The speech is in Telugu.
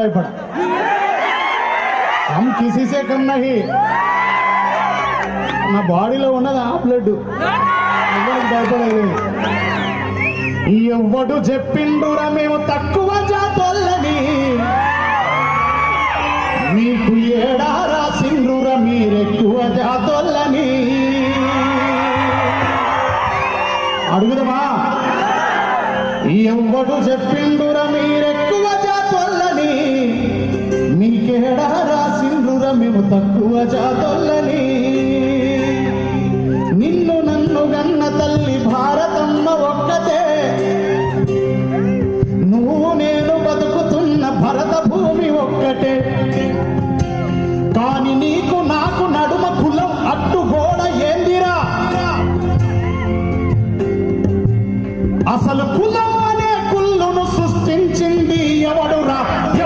पड़ा हम किसी से कम नहीं నా బాడీలో ఉన్నది ఆ బ్లడ్ భయపడేది ఎవ్వడు చెప్పిండురా మేము తక్కువ జాతోళ్ళని మీకు ఏడా రాసిండ్రురా మీరెక్కువ జాతోళ్ళని అడుగుదమా ఎవ్వడు చెప్పిండురా మీరెక్కువ జాతోళ్ళని మీకేడా రాసిండ్రురా మేము తక్కువ జాతోళ్ళని నిన్ను నన్ను గన్న తల్లి భారతమ్మ ఒక్కతే నువ్వు నేను బతుకుతున్న భరత భూమి ఒక్కటే కాని నీకు నాకు నడుమ కులం అడ్డుగోడ ఏందిరా అసలు కులం